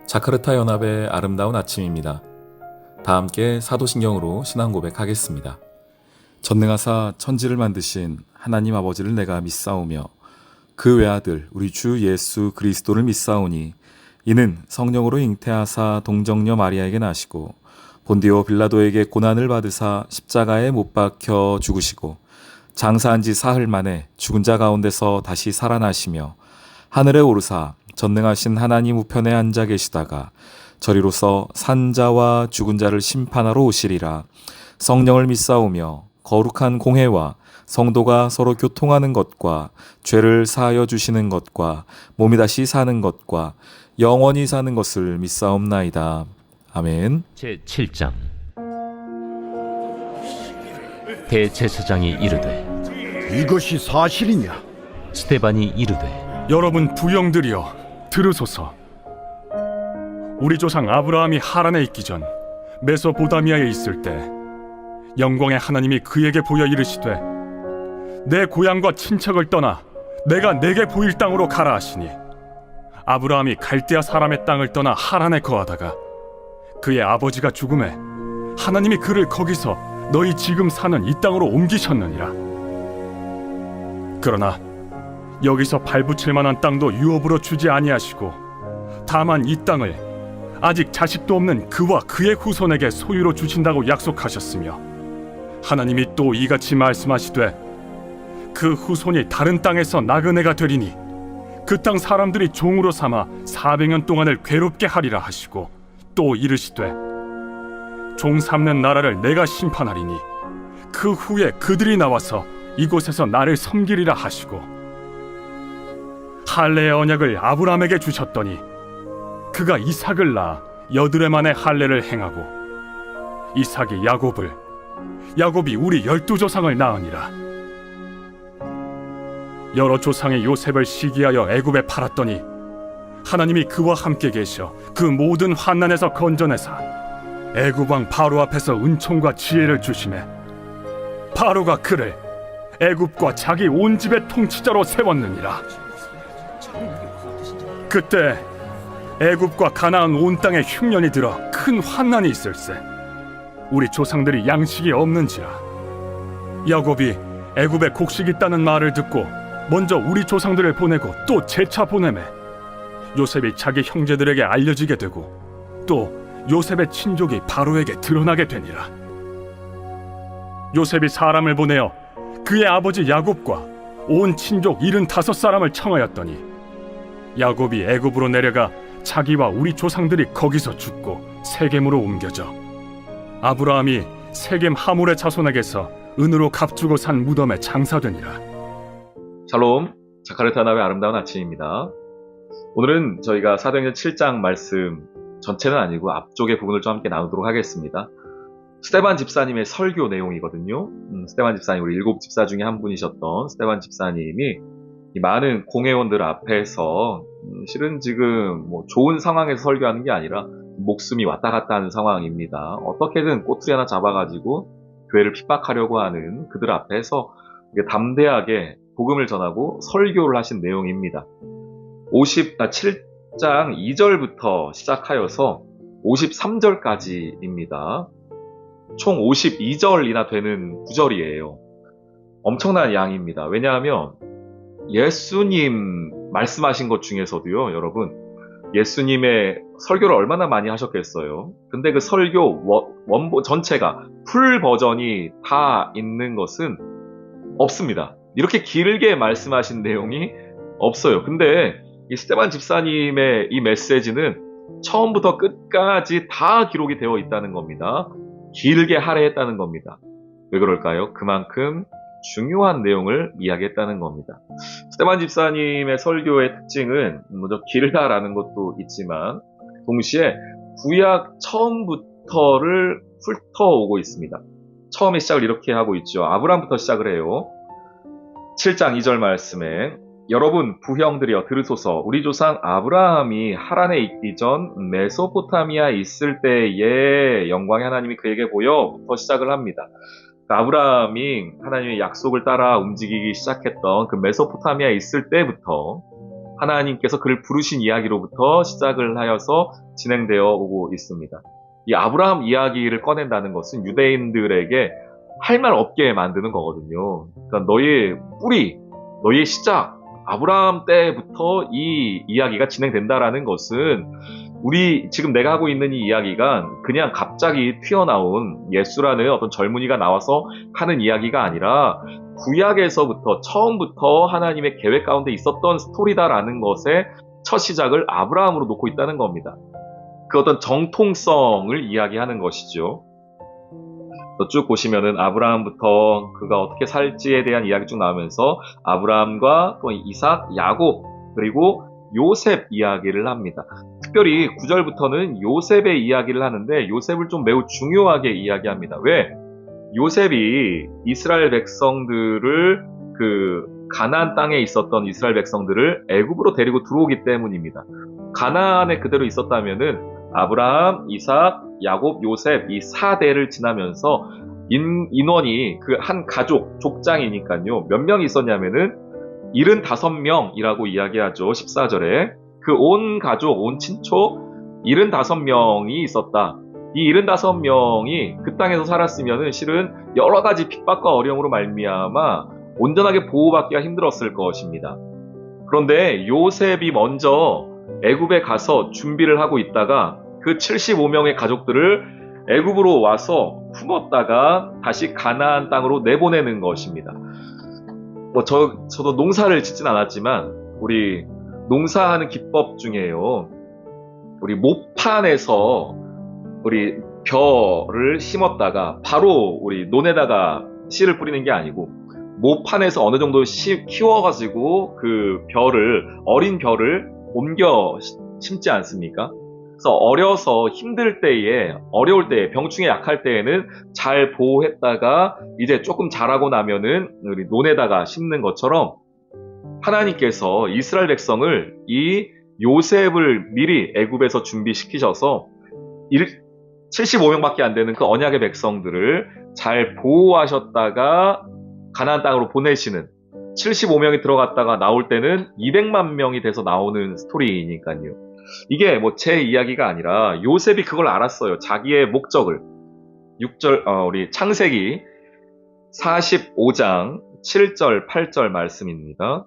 자카르타 연합의 아름다운 아침입니다. 다 함께 사도신경으로 신앙 고백하겠습니다. 전능하사 천지를 만드신 하나님 아버지를 내가 믿사오며 그 외아들 우리 주 예수 그리스도를 믿사오니 이는 성령으로 잉태하사 동정녀 마리아에게 나시고 본디오 빌라도에게 고난을 받으사 십자가에 못 박혀 죽으시고 장사한 지 사흘 만에 죽은 자 가운데서 다시 살아나시며 하늘에 오르사 전능하신 하나님 우편에 앉아 계시다가 저리로서 산자와 죽은 자를 심판하러 오시리라. 성령을 믿사오며 거룩한 공회와 성도가 서로 교통하는 것과 죄를 사하여 주시는 것과 몸이 다시 사는 것과 영원히 사는 것을 믿사옵나이다. 아멘. 제7장. 대제사장이 이르되 이것이 사실이냐? 스데반이 이르되 여러분 부형들이여 들으소서. 우리 조상 아브라함이 하란에 있기 전 메소포타미아에 있을 때 영광의 하나님이 그에게 보여 이르시되 내 고향과 친척을 떠나 내가 내게 보일 땅으로 가라 하시니 아브라함이 갈대아 사람의 땅을 떠나 하란에 거하다가 그의 아버지가 죽음에 하나님이 그를 거기서 너희 지금 사는 이 땅으로 옮기셨느니라. 그러나 여기서 발붙일 만한 땅도 유업으로 주지 아니하시고 다만 이 땅을 아직 자식도 없는 그와 그의 후손에게 소유로 주신다고 약속하셨으며 하나님이 또 이같이 말씀하시되 그 후손이 다른 땅에서 나그네가 되리니 그 땅 사람들이 종으로 삼아 400년 동안을 괴롭게 하리라 하시고 또 이르시되 종 삼는 나라를 내가 심판하리니 그 후에 그들이 나와서 이곳에서 나를 섬기리라 하시고 할례의 언약을 아브라함에게 주셨더니 그가 이삭을 낳아 여드레 만에 할례를 행하고 이삭이 야곱을 야곱이 우리 12조상을 낳으니라. 여러 조상의 요셉을 시기하여 애굽에 팔았더니 하나님이 그와 함께 계셔 그 모든 환난에서 건져내사 애굽 왕 바로 앞에서 은총과 지혜를 주시매 바로가 그를 애굽과 자기 온 집의 통치자로 세웠느니라. 그때 애굽과 가나안 온 땅에 흉년이 들어 큰 환난이 있을세. 우리 조상들이 양식이 없는지라. 야곱이 애굽에 곡식 있다는 말을 듣고 먼저 우리 조상들을 보내고 또 재차 보내매 요셉이 자기 형제들에게 알려지게 되고 또 요셉의 친족이 바로에게 드러나게 되니라. 요셉이 사람을 보내어 그의 아버지 야곱과 온 친족 75사람을 청하였더니 야곱이 애굽으로 내려가 자기와 우리 조상들이 거기서 죽고 세겜으로 옮겨져 아브라함이 세겜 하몰의 자손에게서 은으로 값주고 산 무덤에 장사되니라. 샬롬, 자카르타 연합의 아름다운 아침입니다. 오늘은 저희가 사도행전 7장 말씀 전체는 아니고 앞쪽의 부분을 좀 함께 나누도록 하겠습니다. 스데반 집사님의 설교 내용이거든요. 스데반 집사님, 우리 7 집사 중에 한 분이셨던 스데반 집사님이 이 많은 공회원들 앞에서 실은 지금 뭐 좋은 상황에서 설교하는 게 아니라 목숨이 왔다 갔다 하는 상황입니다. 어떻게든 꼬투리 하나 잡아가지고 교회를 핍박하려고 하는 그들 앞에서 담대하게 복음을 전하고 설교를 하신 내용입니다. 7장 2절부터 시작하여서 53절까지입니다. 총 52절이나 되는 구절이에요. 엄청난 양입니다. 왜냐하면 예수님 말씀하신 것 중에서도요, 여러분, 예수님의 설교를 얼마나 많이 하셨겠어요. 근데 그 설교 원본 전체가 풀 버전이 다 있는 것은 없습니다. 이렇게 길게 말씀하신 내용이 없어요. 근데 이 스데반 집사님의 이 메시지는 처음부터 끝까지 다 기록이 되어 있다는 겁니다. 길게 할애했다는 겁니다. 왜 그럴까요? 그만큼 중요한 내용을 이야기했다는 겁니다. 스데반 집사님의 설교의 특징은 먼저 길다라는 것도 있지만 동시에 구약 처음부터를 훑어오고 있습니다. 처음에 시작을 이렇게 하고 있죠. 아브라함부터 시작을 해요. 7장 2절 말씀에 여러분 부형들이여 들으소서. 우리 조상 아브라함이 하란에 있기 전 메소포타미아에 있을 때에 영광의 하나님이 그에게 보여부터 시작을 합니다. 아브라함이 하나님의 약속을 따라 움직이기 시작했던 그 메소포타미아에 있을 때부터 하나님께서 그를 부르신 이야기로부터 시작을 하여서 진행되어 오고 있습니다. 이 아브라함 이야기를 꺼낸다는 것은 유대인들에게 할 말 없게 만드는 거거든요. 그러니까 너의 뿌리, 너의 시작, 아브라함 때부터 이 이야기가 진행된다라는 것은 우리 지금 내가 하고 있는 이 이야기가 그냥 갑자기 튀어나온 예수라는 어떤 젊은이가 나와서 하는 이야기가 아니라 구약에서부터 처음부터 하나님의 계획 가운데 있었던 스토리다라는 것의 첫 시작을 아브라함으로 놓고 있다는 겁니다. 그 어떤 정통성을 이야기하는 것이죠. 쭉 보시면은 아브라함부터 그가 어떻게 살지에 대한 이야기 쭉 나오면서 아브라함과 또 이삭, 야곱, 그리고 요셉 이야기를 합니다. 특별히 9절부터는 요셉의 이야기를 하는데 요셉을 좀 매우 중요하게 이야기합니다. 왜? 요셉이 이스라엘 백성들을 가나안 땅에 있었던 이스라엘 백성들을 애굽으로 데리고 들어오기 때문입니다. 가나안에 그대로 있었다면은 아브라함, 이삭, 야곱, 요셉 이 4대를 지나면서 인원이 그 한 가족, 족장이니까요. 몇 명이 있었냐면은 75명이라고 이야기하죠. 14절에. 그 온 가족, 온 친족 75명이 있었다. 이 75명이 그 땅에서 살았으면은 실은 여러 가지 핍박과 어려움으로 말미암아 온전하게 보호받기가 힘들었을 것입니다. 그런데 요셉이 먼저 애굽에 가서 준비를 하고 있다가 그 75명의 가족들을 애굽으로 와서 품었다가 다시 가나안 땅으로 내보내는 것입니다. 저도 농사를 짓진 않았지만 우리 농사하는 기법 중에요. 우리 모판에서 우리 벼를 심었다가 바로 우리 논에다가 씨를 뿌리는 게 아니고 모판에서 어느 정도 키워가지고 그 어린 벼를 옮겨 심지 않습니까? 그래서 어려서 힘들 때에, 어려울 때에, 병충해 약할 때에는 잘 보호했다가 이제 조금 자라고 나면은 우리 논에다가 심는 것처럼 하나님께서 이스라엘 백성을 이 요셉을 미리 애굽에서 준비시키셔서 75명밖에 안 되는 그 언약의 백성들을 잘 보호하셨다가 가나안 땅으로 보내시는 75명이 들어갔다가 나올 때는 200만 명이 돼서 나오는 스토리니까요. 이게 제 이야기가 아니라 요셉이 그걸 알았어요. 자기의 목적을. 6절, 우리 창세기 45장 7절, 8절 말씀입니다.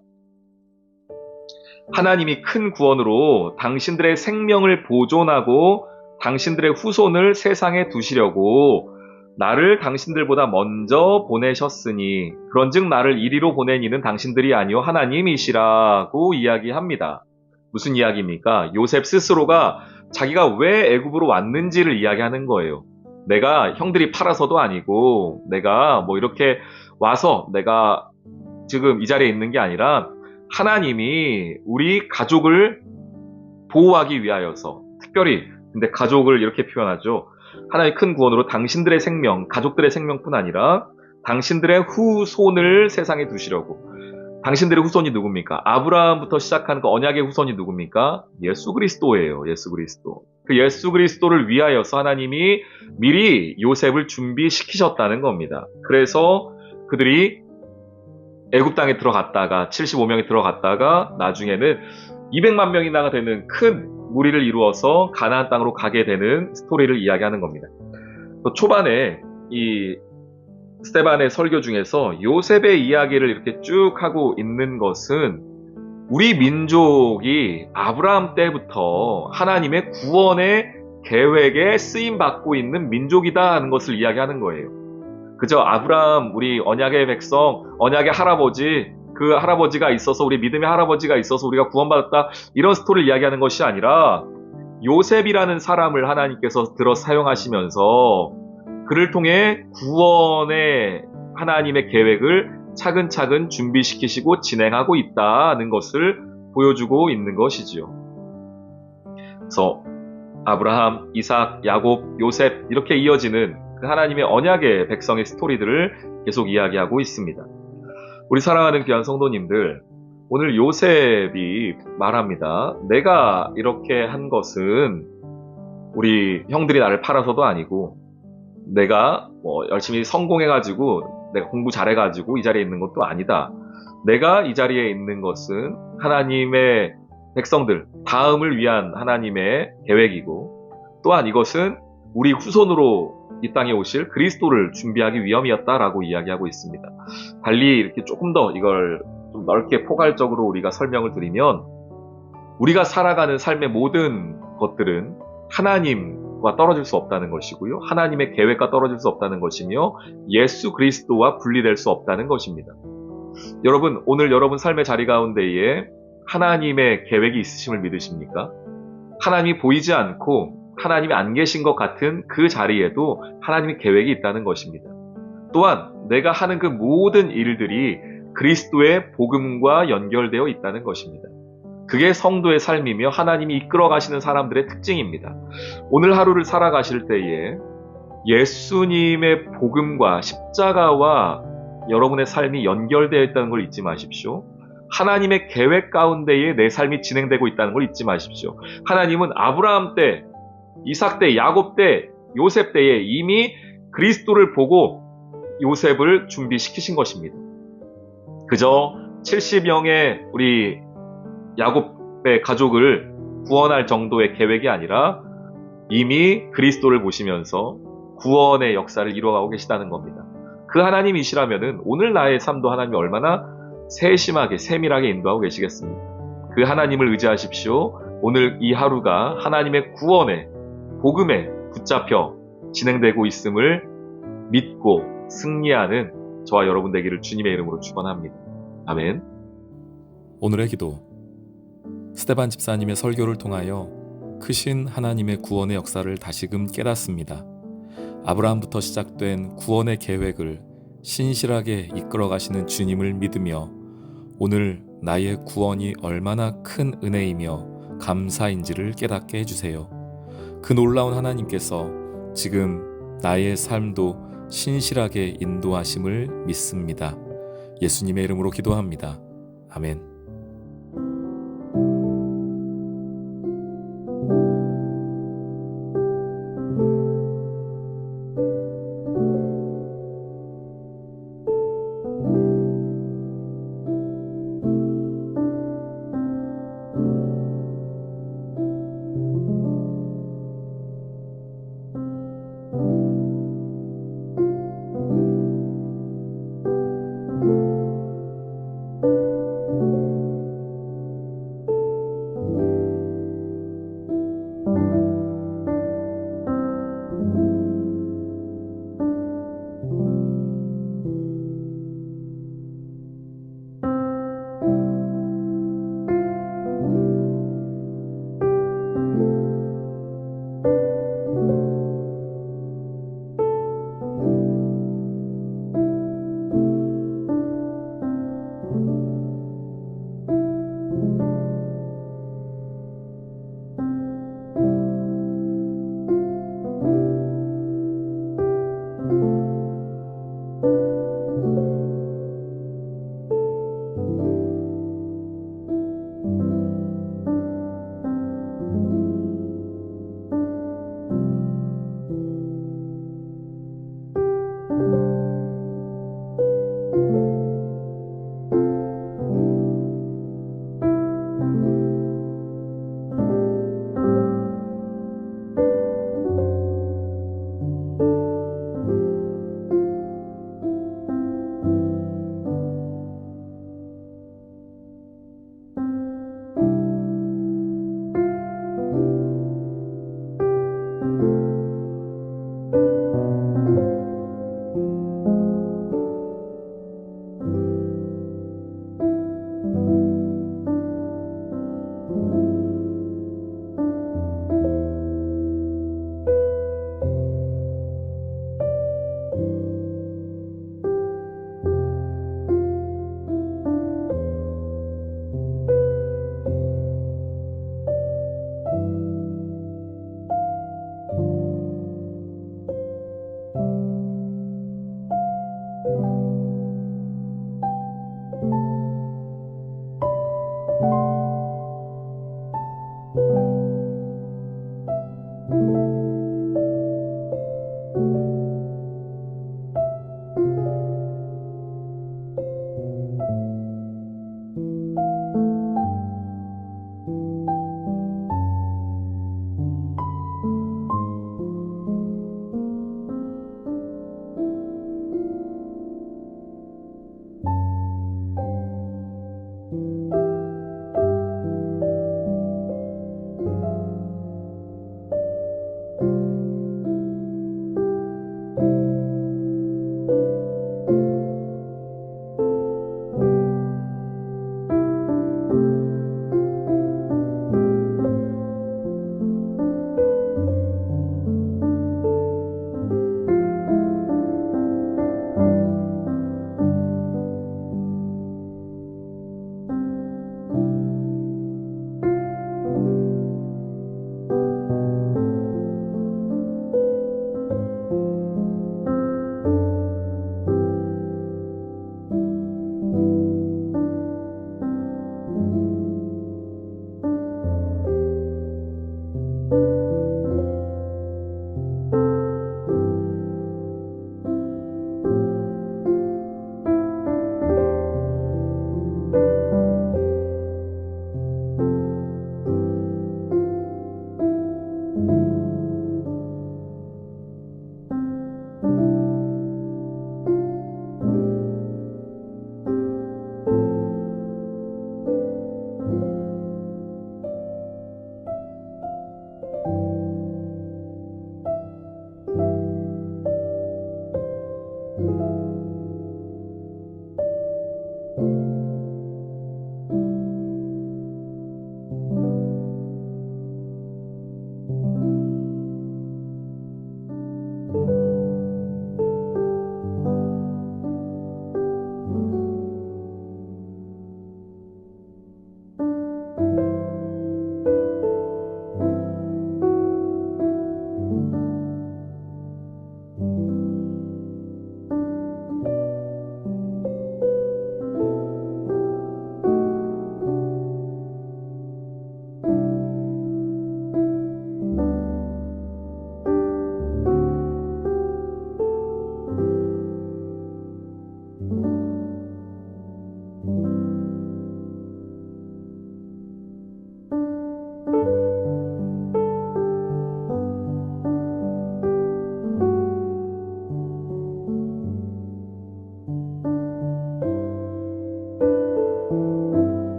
하나님이 큰 구원으로 당신들의 생명을 보존하고 당신들의 후손을 세상에 두시려고 나를 당신들보다 먼저 보내셨으니 그런즉 나를 이리로 보낸 이는 당신들이 아니요 하나님이시라고 이야기합니다. 무슨 이야기입니까? 요셉 스스로가 자기가 왜 애굽으로 왔는지를 이야기하는 거예요. 내가 형들이 팔아서도 아니고 내가 이렇게 와서 내가 지금 이 자리에 있는 게 아니라 하나님이 우리 가족을 보호하기 위하여서 특별히 근데 가족을 이렇게 표현하죠. 하나님의 큰 구원으로 당신들의 생명, 가족들의 생명뿐 아니라 당신들의 후손을 세상에 두시려고. 당신들의 후손이 누굽니까? 아브라함부터 시작하는 그 언약의 후손이 누굽니까? 예수 그리스도예요. 예수 그리스도. 그 예수 그리스도를 위하여서 하나님이 미리 요셉을 준비시키셨다는 겁니다. 그래서 그들이 애굽 땅에 들어갔다가 75명이 들어갔다가 나중에는 200만 명이나 되는 큰 무리를 이루어서 가나안 땅으로 가게 되는 스토리를 이야기하는 겁니다. 또 초반에 이 스데반의 설교 중에서 요셉의 이야기를 이렇게 쭉 하고 있는 것은 우리 민족이 아브라함 때부터 하나님의 구원의 계획에 쓰임받고 있는 민족이다 하는 것을 이야기하는 거예요. 그저 아브라함, 우리 언약의 백성, 언약의 할아버지, 그 할아버지가 있어서 우리 믿음의 할아버지가 있어서 우리가 구원받았다 이런 스토리를 이야기하는 것이 아니라 요셉이라는 사람을 하나님께서 들어 사용하시면서 그를 통해 구원의 하나님의 계획을 차근차근 준비시키시고 진행하고 있다는 것을 보여주고 있는 것이지요. 그래서 아브라함, 이삭, 야곱, 요셉 이렇게 이어지는 그 하나님의 언약의 백성의 스토리들을 계속 이야기하고 있습니다. 우리 사랑하는 귀한 성도님들, 오늘 요셉이 말합니다. 내가 이렇게 한 것은 우리 형들이 나를 팔아서도 아니고 내가 열심히 성공해가지고 내가 공부 잘해가지고 이 자리에 있는 것도 아니다. 내가 이 자리에 있는 것은 하나님의 백성들, 다음을 위한 하나님의 계획이고, 또한 이것은 우리 후손으로 이 땅에 오실 그리스도를 준비하기 위함이었다라고 이야기하고 있습니다. 달리 이렇게 조금 더 이걸 좀 넓게 포괄적으로 우리가 설명을 드리면, 우리가 살아가는 삶의 모든 것들은 하나님과 떨어질 수 없다는 것이고요. 하나님의 계획과 떨어질 수 없다는 것이며, 예수 그리스도와 분리될 수 없다는 것입니다. 여러분, 오늘 여러분 삶의 자리 가운데에 하나님의 계획이 있으심을 믿으십니까? 하나님이 보이지 않고 하나님이 안 계신 것 같은 그 자리에도 하나님의 계획이 있다는 것입니다. 또한 내가 하는 그 모든 일들이 그리스도의 복음과 연결되어 있다는 것입니다. 그게 성도의 삶이며 하나님이 이끌어 가시는 사람들의 특징입니다. 오늘 하루를 살아가실 때에 예수님의 복음과 십자가와 여러분의 삶이 연결되어 있다는 걸 잊지 마십시오. 하나님의 계획 가운데에 내 삶이 진행되고 있다는 걸 잊지 마십시오. 하나님은 아브라함 때, 이삭 때, 야곱 때, 요셉 때에 이미 그리스도를 보고 요셉을 준비시키신 것입니다. 그저 70명의 우리 야곱의 가족을 구원할 정도의 계획이 아니라 이미 그리스도를 보시면서 구원의 역사를 이루어가고 계시다는 겁니다. 그 하나님이시라면은 오늘 나의 삶도 하나님이 얼마나 세심하게 세밀하게 인도하고 계시겠습니까? 그 하나님을 의지하십시오. 오늘 이 하루가 하나님의 구원에 복음에 붙잡혀 진행되고 있음을 믿고 승리하는 저와 여러분 되기를 주님의 이름으로 축원합니다. 아멘. 오늘의 기도. 스데반 집사님의 설교를 통하여 크신 하나님의 구원의 역사를 다시금 깨닫습니다. 아브라함부터 시작된 구원의 계획을 신실하게 이끌어 가시는 주님을 믿으며 오늘 나의 구원이 얼마나 큰 은혜이며 감사인지를 깨닫게 해주세요. 그 놀라운 하나님께서 지금 나의 삶도 신실하게 인도하심을 믿습니다. 예수님의 이름으로 기도합니다. 아멘.